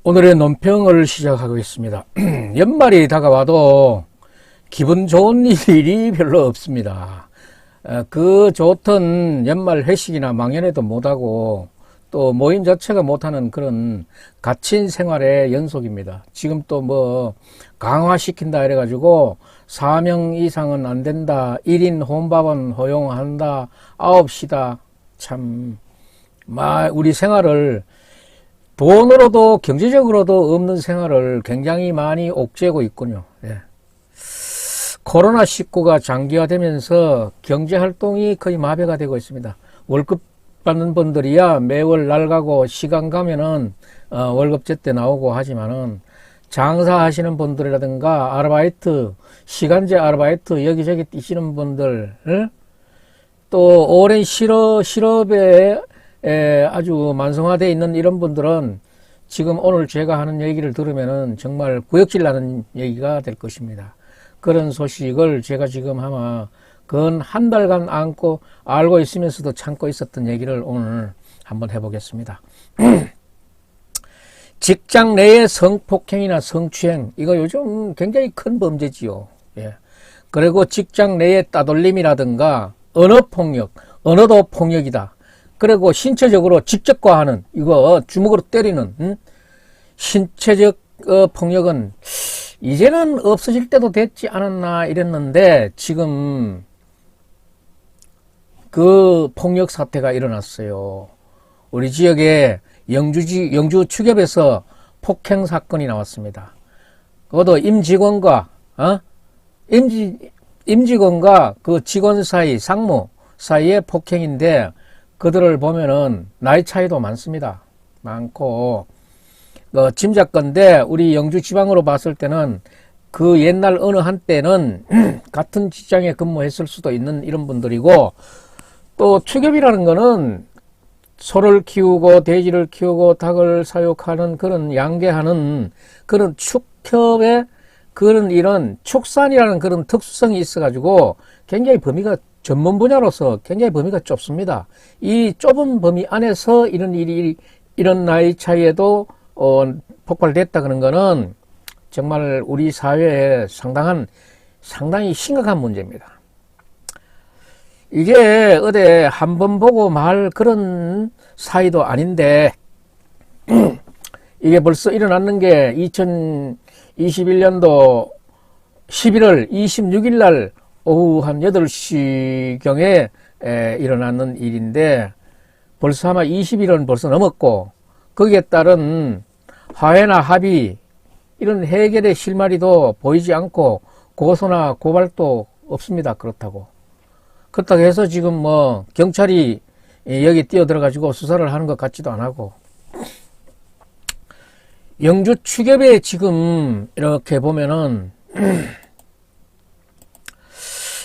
오늘의 논평을 시작하겠습니다. 연말이 다가와도 기분 좋은 일이 별로 없습니다. 그 좋던 연말 회식이나 망연회도 못하고 또 모임 자체가 못하는 그런 갇힌 생활의 연속입니다. 지금 또 뭐 강화시킨다 이래가지고 4명 이상은 안 된다, 1인 혼밥은 허용한다, 9시다. 참 우리 생활을 돈으로도 경제적으로도 없는 생활을 굉장히 많이 옥죄고 있군요. 예. 코로나19가 장기화되면서 경제활동이 거의 마비가 되고 있습니다. 월급 받는 분들이야 매월 날 가고 시간 가면은 월급 제때 나오고 하지만은 장사하시는 분들이라든가 아르바이트, 시간제 아르바이트 여기저기 뛰시는 분들, 또 오랜 실업에 아주 만성화되어 있는 이런 분들은 지금 오늘 제가 하는 얘기를 들으면은 정말 구역질 나는 얘기가 될 것입니다. 그런 소식을 제가 지금 아마 근 한 달간 알고 있으면서도 참고 있었던 얘기를 오늘 한번 해보겠습니다. 직장 내의 성폭행이나 성추행, 이거 요즘 굉장히 큰 범죄지요. 예. 그리고 직장 내의 따돌림이라든가 언어폭력, 언어도 폭력이다. 그리고 신체적으로 직접 과하는, 이거 주먹으로 때리는 신체적 폭력은 이제는 없어질 때도 됐지 않았나 이랬는데 지금 그 폭력 사태가 일어났어요. 우리 지역에 영주 축협에서 폭행 사건이 나왔습니다. 그것도 임직원과 그 직원 사이, 상무 사이의 폭행인데 그들을 보면은 나이 차이도 많습니다. 많고 짐작건데 우리 영주 지방으로 봤을 때는 그 옛날 어느 한때는 같은 직장에 근무했을 수도 있는 이런 분들이고, 또 축협이라는 거는 소를 키우고 돼지를 키우고 닭을 사육하는 그런 양계하는 그런 축협의 그런 이런 축산이라는 그런 특수성이 있어 가지고 굉장히 범위가 전문 분야로서 굉장히 범위가 좁습니다. 이 좁은 범위 안에서 이런 일이 이런 나이 차이에도 폭발됐다 그런 거는 정말 우리 사회에 상당히 심각한 문제입니다. 이게 어디 한 번 보고 말 그런 사이도 아닌데 이게 벌써 일어났는 게 2021년도 11월 26일 날 오후 한 8시경에 일어났는 일인데 벌써 아마 20일은 벌써 넘었고, 거기에 따른 화해나 합의 이런 해결의 실마리도 보이지 않고 고소나 고발도 없습니다. 그렇다고 해서 지금 뭐 경찰이 여기 뛰어들어가지고 수사를 하는 것 같지도 안 하고, 영주 축협에 지금 이렇게 보면은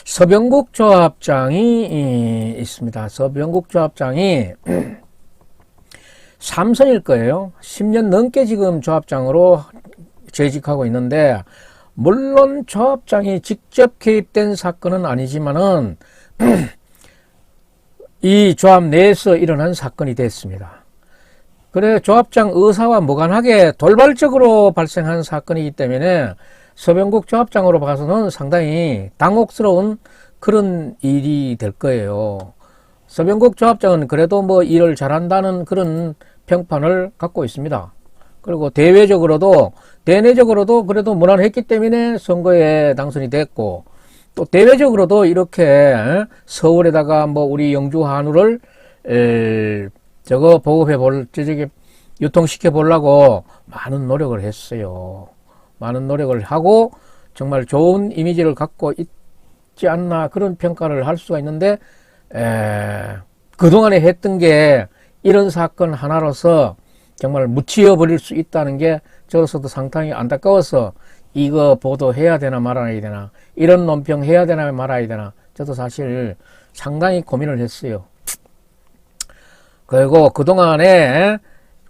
서병국 조합장이 있습니다. 서병국 조합장이 삼선일 거예요. 10년 넘게 지금 조합장으로 재직하고 있는데, 물론 조합장이 직접 개입된 사건은 아니지만은 이 조합 내에서 일어난 사건이 됐습니다. 그래 조합장 의사와 무관하게 돌발적으로 발생한 사건이기 때문에 서병국 조합장으로 봐서는 상당히 당혹스러운 그런 일이 될 거예요. 서병국 조합장은 그래도 뭐 일을 잘한다는 그런 평판을 갖고 있습니다. 그리고 대내적으로도 그래도 무난했기 때문에 선거에 당선이 됐고, 또 대외적으로도 이렇게 서울에다가 뭐 우리 영주 한우를 유통시켜 보려고 많은 노력을 했어요. 많은 노력을 하고 정말 좋은 이미지를 갖고 있지 않나 그런 평가를 할 수가 있는데, 그동안에 했던 게 이런 사건 하나로서 정말 묻히어 버릴 수 있다는 게 저로서도 상당히 안타까워서 이거 보도해야 되나 말아야 되나, 이런 논평 해야 되나 말아야 되나, 저도 사실 상당히 고민을 했어요. 그리고 그동안에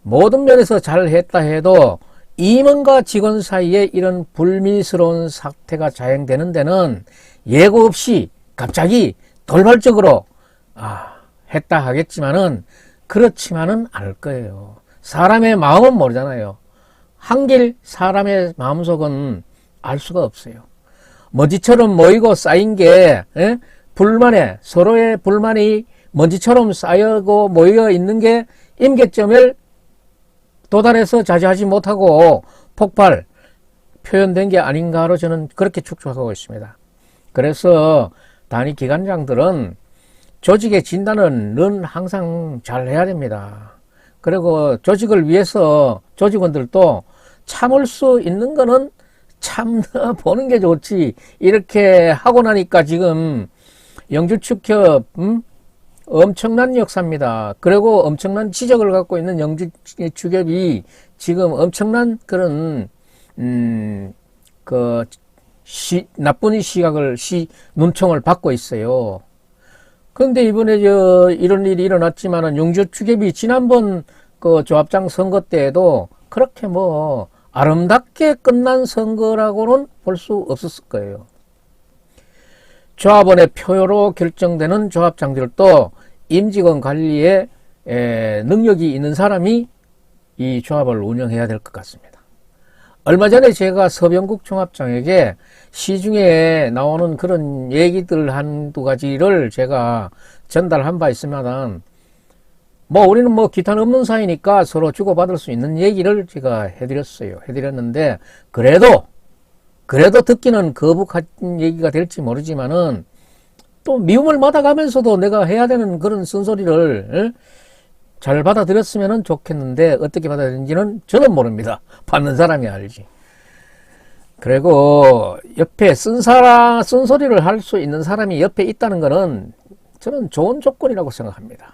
모든 면에서 잘 했다 해도 임원과 직원 사이에 이런 불미스러운 사태가 자행되는 데는 예고 없이 갑자기 돌발적으로 했다 하겠지만은 그렇지만은 않을 거예요. 사람의 마음은 모르잖아요. 한길 사람의 마음속은 알 수가 없어요. 먼지처럼 모이고 쌓인 게 불만에 서로의 불만이 먼지처럼 쌓이고 모여 있는 게 임계점을 도달해서 자제하지 못하고 폭발 표현된 게 아닌가로 저는 그렇게 축소하고 있습니다. 그래서 단위 기관장들은 조직의 진단은 늘 항상 잘 해야 됩니다. 그리고 조직을 위해서 조직원들도 참을 수 있는 거는 참나 보는 게 좋지. 이렇게 하고 나니까 지금 영주축협 엄청난 역사입니다. 그리고 엄청난 지적을 갖고 있는 영주축협이 지금 엄청난 그런 나쁜 시각을 눈총을 받고 있어요. 그런데 이번에 이런 일이 일어났지만은 영주축협이 지난번 그 조합장 선거 때에도 그렇게 뭐 아름답게 끝난 선거라고는 볼 수 없었을 거예요. 조합원의 표로 결정되는 조합장들도 임직원 관리에 능력이 있는 사람이 이 조합을 운영해야 될 것 같습니다. 얼마 전에 제가 서병국 종합장에게 시중에 나오는 그런 얘기들 한두 가지를 제가 전달한 바 있으면은 뭐 우리는 뭐 기탄 없는 사이니까 서로 주고받을 수 있는 얘기를 제가 해드렸는데 그래도 듣기는 거북한 얘기가 될지 모르지만은 또 미움을 받아가면서도 내가 해야 되는 그런 쓴소리를 잘 받아들였으면 좋겠는데 어떻게 받아들인지는 저는 모릅니다. 받는 사람이 알지. 그리고 옆에 쓴소리를 할 수 있는 사람이 옆에 있다는 거는 저는 좋은 조건이라고 생각합니다.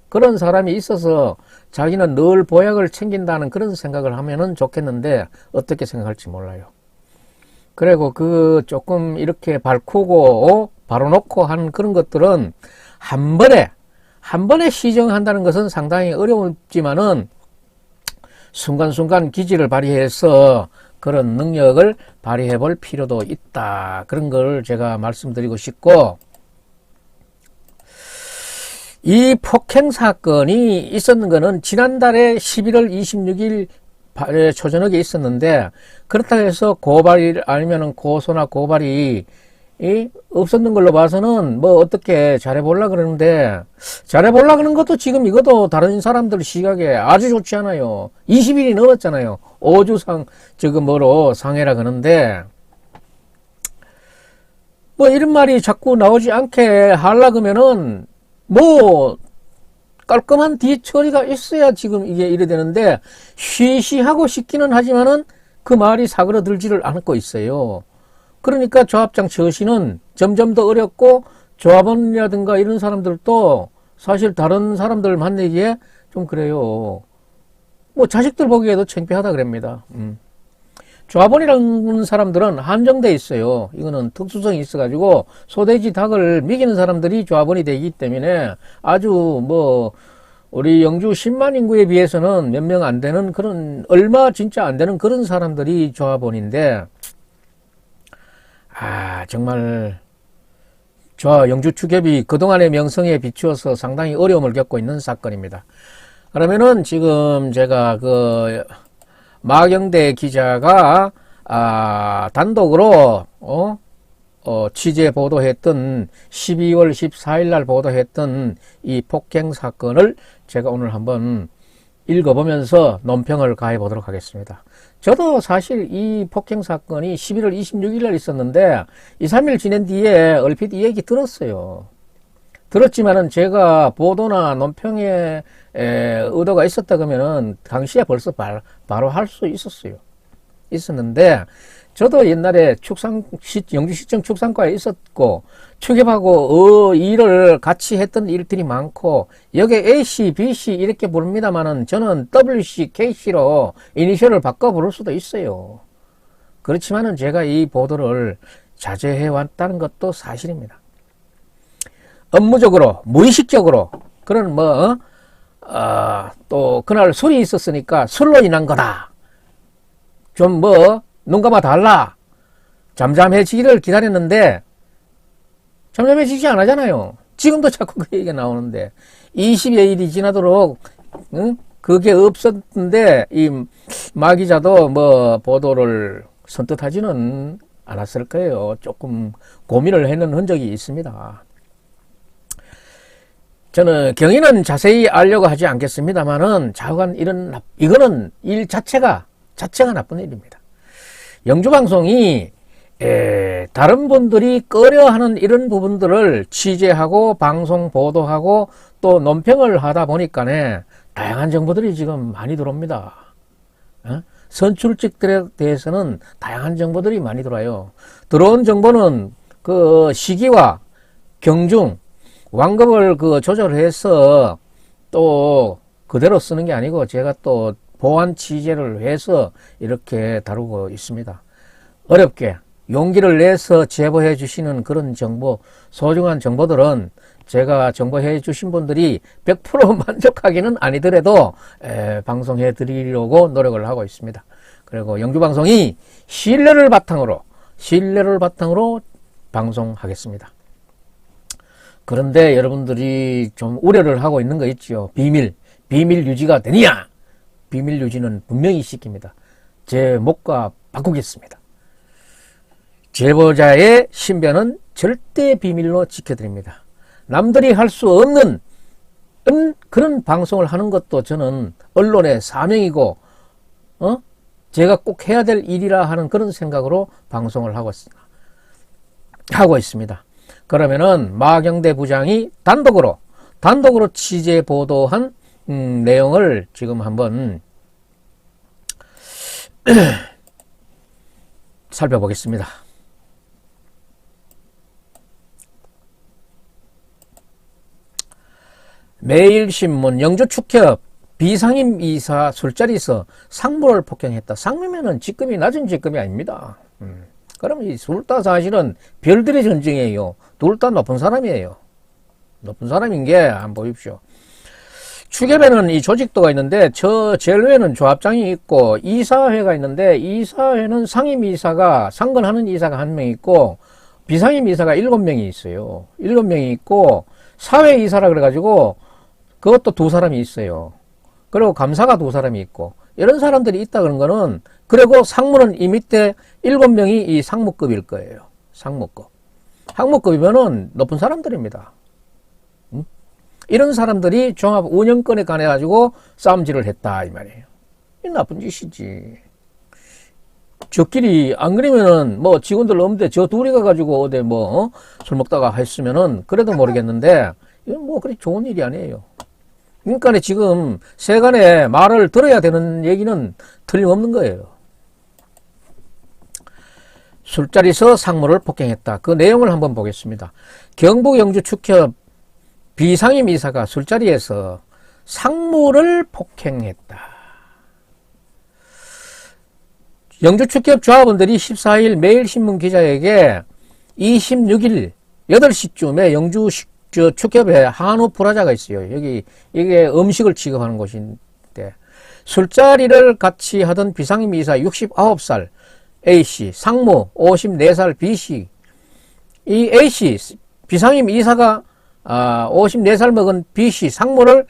그런 사람이 있어서 자기는 늘 보약을 챙긴다는 그런 생각을 하면은 좋겠는데 어떻게 생각할지 몰라요. 그리고 그 조금 이렇게 발쿠고 바로 놓고 한 그런 것들은 한 번에 시정한다는 것은 상당히 어려웠지만은 순간순간 기지를 발휘해서 그런 능력을 발휘해 볼 필요도 있다. 그런 걸 제가 말씀드리고 싶고, 이 폭행 사건이 있었는 거는 지난달에 11월 26일 초저녁에 있었는데, 그렇다고 해서 고발이 아니면은 고소나 고발이 없었는 걸로 봐서는 뭐 어떻게 잘해보려고 그러는데, 잘해보려고 그러는 것도 지금 이것도 다른 사람들 시각에 아주 좋지 않아요. 20일이 넘었잖아요. 5주 상해라 그러는데, 뭐 이런 말이 자꾸 나오지 않게 하려고 하면은 뭐 깔끔한 뒤처리가 있어야 지금 이게 이래 되는데, 쉬쉬하고 싶기는 하지만은 그 말이 사그러들지를 않고 있어요. 그러니까 조합장 처신은 점점 더 어렵고, 조합원이라든가 이런 사람들도 사실 다른 사람들 만나기에 좀 그래요. 뭐 자식들 보기에도 창피하다 그럽니다. 조합원이라는 사람들은 한정돼 있어요. 이거는 특수성이 있어가지고 소돼지 닭을 먹이는 사람들이 조합원이 되기 때문에 아주 뭐 우리 영주 10만 인구에 비해서는 몇 명 안 되는 그런, 얼마 진짜 안 되는 그런 사람들이 조합원인데, 정말 영주 축협이 그동안의 명성에 비추어서 상당히 어려움을 겪고 있는 사건입니다. 그러면은 지금 제가 마경대 기자가 단독으로 취재 보도했던 12월 14일 날 보도했던 이 폭행 사건을 제가 오늘 한번 읽어보면서 논평을 가해 보도록 하겠습니다. 저도 사실 이 폭행 사건이 11월 26일 날 있었는데 2, 3일 지난 뒤에 얼핏 이 얘기 들었어요. 들었지만은 제가 보도나 논평에 의도가 있었다 그러면은 당시에 벌써 바로 할 수 있었는데, 저도 옛날에 영주시청 축산과에 있었고, 축협하고 일을 같이 했던 일들이 많고, 여기 A씨, B씨 이렇게 부릅니다만은 저는 WC, K씨로 이니셜을 바꿔 부를 수도 있어요. 그렇지만은 제가 이 보도를 자제해 왔다는 것도 사실입니다. 업무적으로, 무의식적으로, 그런 또 그날 술이 있었으니까 술로 인한 거다. 좀 눈 감아 달라. 잠잠해지기를 기다렸는데 잠잠해지지 않았잖아요. 지금도 자꾸 그 얘기가 나오는데 20여일이 지나도록 그게 없었는데 이 마 기자도 뭐 보도를 선뜻하지는 않았을 거예요. 조금 고민을 해는 흔적이 있습니다. 저는 경위는 자세히 알려고 하지 않겠습니다만은 좌우간 이거는 일 자체가 나쁜 일입니다. 영주방송이 다른 분들이 꺼려하는 이런 부분들을 취재하고 방송 보도하고 또 논평을 하다 보니까네 다양한 정보들이 지금 많이 들어옵니다. 선출직들에 대해서는 다양한 정보들이 많이 들어와요. 들어온 정보는 그 시기와 경중, 완급을 조절해서 또 그대로 쓰는 게 아니고 제가 또 보완 취재를 해서 이렇게 다루고 있습니다. 어렵게 용기를 내서 제보해 주시는 그런 정보, 소중한 정보들은 제가 정보해 주신 분들이 100% 만족하기는 아니더라도 방송해 드리려고 노력을 하고 있습니다. 그리고 영주방송이 신뢰를 바탕으로 방송하겠습니다. 그런데 여러분들이 좀 우려를 하고 있는 거 있죠. 비밀 유지가 되느냐? 비밀 유지는 분명히 시킵니다. 제 목과 바꾸겠습니다. 제보자의 신변은 절대 비밀로 지켜드립니다. 남들이 할 수 없는 그런 방송을 하는 것도 저는 언론의 사명이고 제가 꼭 해야 될 일이라 하는 그런 생각으로 방송을 하고 있습니다. 그러면은 마경대 부장이 단독으로 취재 보도한 내용을 지금 한번 살펴보겠습니다. 매일신문 영주축협 비상임 이사 술자리에서 상무를 폭행했다. 상무면은 직급이 낮은 직급이 아닙니다. 그럼 이 둘 다 사실은 별들의 전쟁이에요. 둘 다 높은 사람이에요. 높은 사람인 게 한번 보십시오. 축협에는 이 조직도가 있는데 제일 위에는 조합장이 있고 이사회가 있는데 이사회는 상임 이사가 상근하는 이사가 1명 있고 비상임 이사가 7명이 있어요. 7명이 있고 사회 이사라 그래가지고 그것도 2사람이 있어요. 그리고 감사가 2사람이 있고 이런 사람들이 있다 그런 거는 그리고 상무는 이 밑에 7명이 이 상무급일 거예요. 상무급. 상무급이면은 높은 사람들입니다. 이런 사람들이 종합 운영권에 관해 가지고 싸움질을 했다 이 말이에요. 이 나쁜 짓이지. 저끼리 안 그러면은 뭐 직원들 없는데 저 둘이 가가지고 어디 술 먹다가 했으면은 그래도 모르겠는데 이건 뭐 그리 좋은 일이 아니에요. 그러니까 지금 세간의 말을 들어야 되는 얘기는 틀림없는 거예요. 술자리에서 상무를 폭행했다. 그 내용을 한번 보겠습니다. 경북 영주축협 비상임 이사가 술자리에서 상무를 폭행했다. 영주축협 조합원들이 14일 매일신문 기자에게 26일 8시쯤에 영주 축협에 한우 프라자가 있어요. 여기 이게 음식을 취급하는 곳인데 술자리를 같이 하던 비상임 이사 69살 A씨, 상무 54살 B씨. 이 A씨 비상임 이사가 54살 먹은 B씨 상무를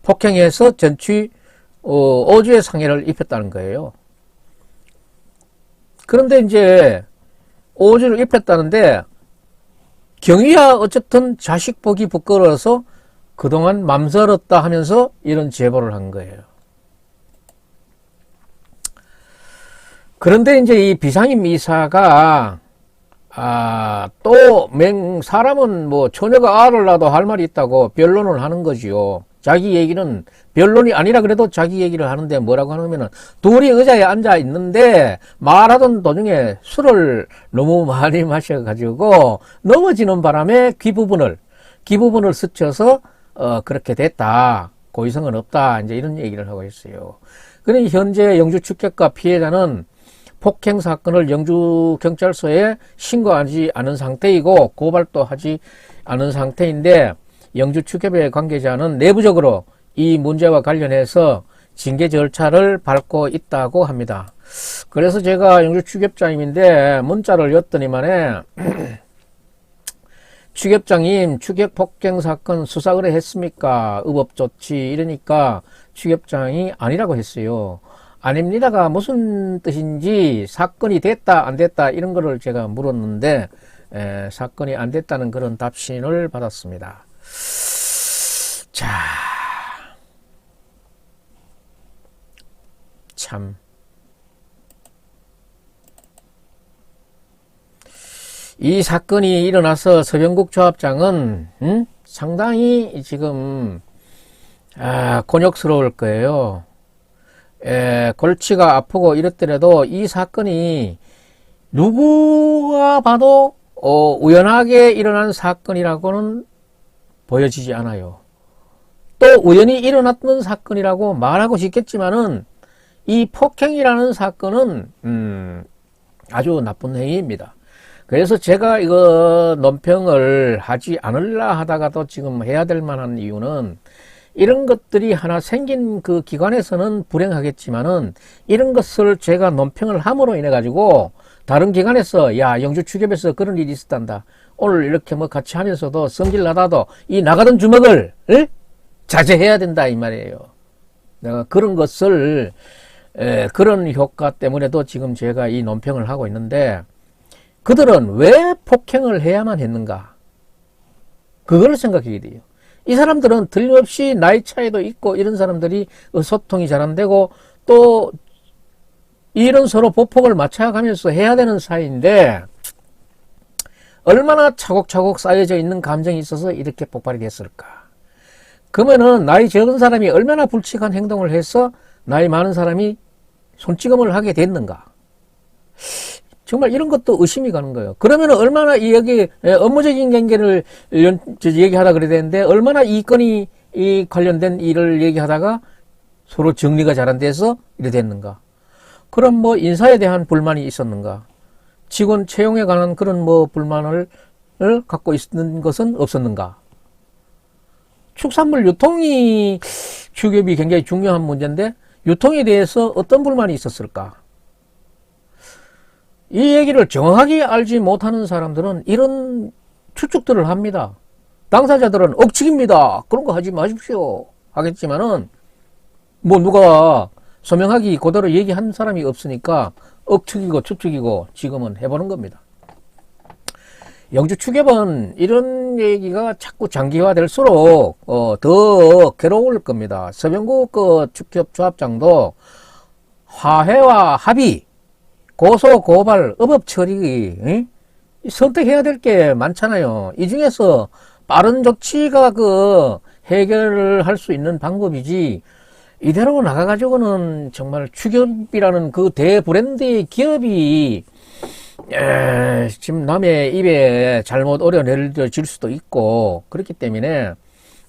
폭행해서 전치 5주의 상해를 입혔다는 거예요. 그런데 이제 5주를 입혔다는데 경위야 어쨌든 자식 보기 부끄러워서 그동안 맘설었다 하면서 이런 제보를 한 거예요. 그런데 이제 이 비상임 이사가 또 사람은 뭐 처녀가 알을 낳아도 할 말이 있다고 변론을 하는 거지요. 자기 얘기는 변론이 아니라 그래도 자기 얘기를 하는데 뭐라고 하냐면은 둘이 의자에 앉아 있는데 말하던 도중에 술을 너무 많이 마셔가지고 넘어지는 바람에 귀 부분을 스쳐서 그렇게 됐다. 고의성은 없다. 이제 이런 얘기를 하고 있어요. 그러니 현재 영주축협과 피해자는 폭행 사건을 영주경찰서에 신고하지 않은 상태이고 고발도 하지 않은 상태인데 영주축협의 관계자는 내부적으로 이 문제와 관련해서 징계 절차를 밟고 있다고 합니다. 그래서 제가 영주축협장님인데 문자를 였더니만에 추격장님, 추격 폭행 사건 수사 의뢰했습니까? 의법조치 이러니까 추격장이 아니라고 했어요. 아닙니다가 무슨 뜻인지 사건이 됐다 안 됐다 이런 거를 제가 물었는데 사건이 안 됐다는 그런 답신을 받았습니다. 자, 참 이 사건이 일어나서 서병국 조합장은 상당히 지금 곤욕스러울 거예요. 골치가 아프고 이렇더라도 이 사건이 누구가 봐도 우연하게 일어난 사건이라고는 보여지지 않아요. 또 우연히 일어났던 사건이라고 말하고 싶겠지만은 이 폭행이라는 사건은 아주 나쁜 행위입니다. 그래서 제가 이거 논평을 하지 않으려 하다가도 지금 해야 될 만한 이유는 이런 것들이 하나 생긴 그 기관에서는 불행하겠지만은 이런 것을 제가 논평을 함으로 인해 가지고 다른 기관에서 야 영주 추ገብ에서 그런 일이 있었단다. 오늘 이렇게 뭐 같이 하면서도 성질 나다도 이 나가던 주먹을 자제해야 된다 이 말이에요. 내가 그런 것을 그런 효과 때문에도 지금 제가 이 논평을 하고 있는데 그들은 왜 폭행을 해야만 했는가? 그거를 생각해야 돼요. 이 사람들은 틀림없이 나이 차이도 있고 이런 사람들이 소통이 잘 안 되고 또 이런 서로 보폭을 맞춰가면서 해야 되는 사이인데 얼마나 차곡차곡 쌓여져 있는 감정이 있어서 이렇게 폭발이 됐을까? 그러면은 나이 적은 사람이 얼마나 불측한 행동을 해서 나이 많은 사람이 손찌검을 하게 됐는가? 정말 이런 것도 의심이 가는 거예요. 그러면 얼마나 여기 업무적인 관계를 얘기하다 그래야 되는데 얼마나 이 건이 이 관련된 일을 얘기하다가 서로 정리가 잘 안 돼서 이래 됐는가? 그럼 뭐 인사에 대한 불만이 있었는가? 직원 채용에 관한 그런 뭐 불만을 갖고 있는 것은 없었는가? 축산물 유통이 추격이 굉장히 중요한 문제인데 유통에 대해서 어떤 불만이 있었을까? 이 얘기를 정확하게 알지 못하는 사람들은 이런 추측들을 합니다. 당사자들은 억측입니다. 그런 거 하지 마십시오. 하겠지만은 뭐 누가 소명하기 그대로 얘기한 사람이 없으니까 억측이고 추측이고 지금은 해보는 겁니다. 영주 추격은 이런 얘기가 자꾸 장기화될수록 더 괴로울 겁니다. 서병국 그 추격 조합장도 화해와 합의 고소, 고발, 의법 처리, 선택해야 될 게 많잖아요. 이 중에서 빠른 조치가 그 해결을 할 수 있는 방법이지, 이대로 나가가지고는 정말 추격이라는 그 대브랜드의 기업이, 지금 남의 입에 잘못 오려내질 수도 있고, 그렇기 때문에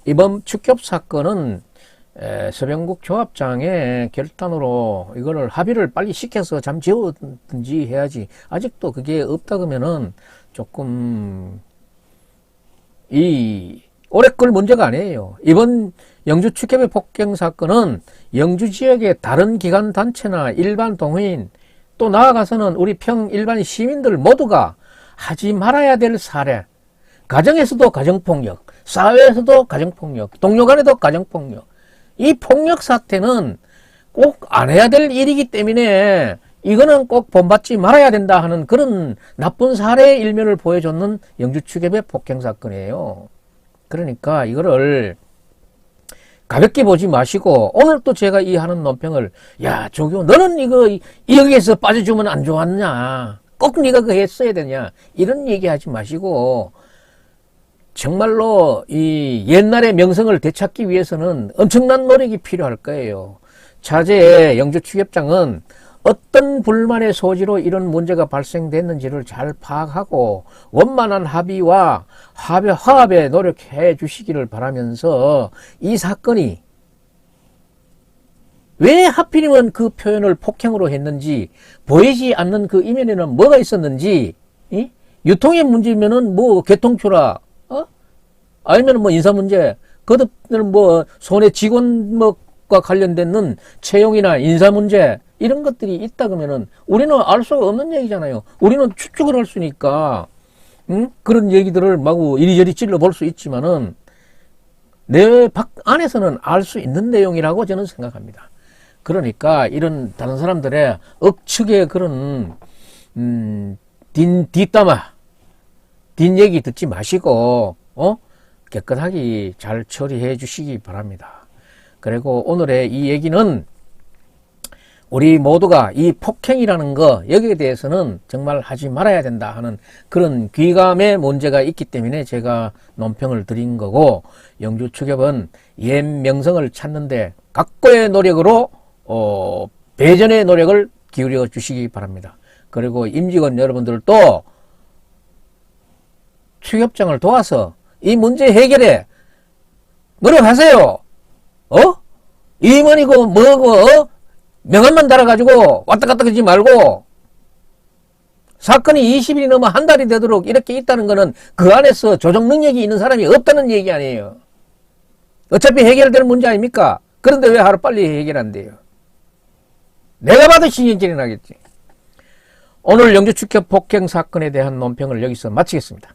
이번 추격 사건은 서병국 조합장의 결단으로 이거를 합의를 빨리 시켜서 잠 재우든지 해야지. 아직도 그게 없다 그러면은 조금 오래 끌 문제가 아니에요. 이번 영주 추격의 폭행 사건은 영주 지역의 다른 기관 단체나 일반 동호인 또 나아가서는 우리 일반 시민들 모두가 하지 말아야 될 사례. 가정에서도 가정폭력, 사회에서도 가정폭력, 동료 간에도 가정폭력. 이 폭력 사태는 꼭 안 해야 될 일이기 때문에 이거는 꼭 본받지 말아야 된다 하는 그런 나쁜 사례의 일면을 보여줬는 영주 추격의 폭행 사건이에요. 그러니까 이거를 가볍게 보지 마시고 오늘 또 제가 이 하는 논평을 야 조교 너는 이거 여기에서 빠져주면 안 좋았냐 꼭 네가 그거 했어야 되냐 이런 얘기하지 마시고 정말로 이 옛날의 명성을 되찾기 위해서는 엄청난 노력이 필요할 거예요. 차제의 영주 추격장은 어떤 불만의 소지로 이런 문제가 발생됐는지를 잘 파악하고 원만한 합의와 화합에 노력해 주시기를 바라면서 이 사건이 왜 하필이면 그 표현을 폭행으로 했는지 보이지 않는 그 이면에는 뭐가 있었는지 유통의 문제면은 뭐 개통초라 아니면 뭐 인사 문제, 그것들은 뭐 손해 직원과 관련된 채용이나 인사 문제 이런 것들이 있다 그러면은 우리는 알 수가 없는 얘기잖아요. 우리는 추측을 할 수 있으니까 응? 그런 얘기들을 마구 이리저리 찔러 볼 수 있지만은 내 밖 안에서는 알 수 있는 내용이라고 저는 생각합니다. 그러니까 이런 다른 사람들의 억측의 그런 뒷담화, 뒷얘기 듣지 마시고 깨끗하게 잘 처리해 주시기 바랍니다. 그리고 오늘의 이 얘기는 우리 모두가 이 폭행이라는 거 여기에 대해서는 정말 하지 말아야 된다 하는 그런 귀감의 문제가 있기 때문에 제가 논평을 드린 거고, 영주축협은 옛 명성을 찾는데 각고의 노력으로 배전의 노력을 기울여 주시기 바랍니다. 그리고 임직원 여러분들도 축협장을 도와서 이 문제 해결에 노력하세요. 임원이고 뭐고 명함만 달아가지고 왔다 갔다 하지 말고, 사건이 20일이 넘어 한 달이 되도록 이렇게 있다는 거는 그 안에서 조정 능력이 있는 사람이 없다는 얘기 아니에요. 어차피 해결될 문제 아닙니까? 그런데 왜 하루빨리 해결한대요? 내가 봐도 신경질이 나겠지. 오늘 영주축협 폭행 사건에 대한 논평을 여기서 마치겠습니다.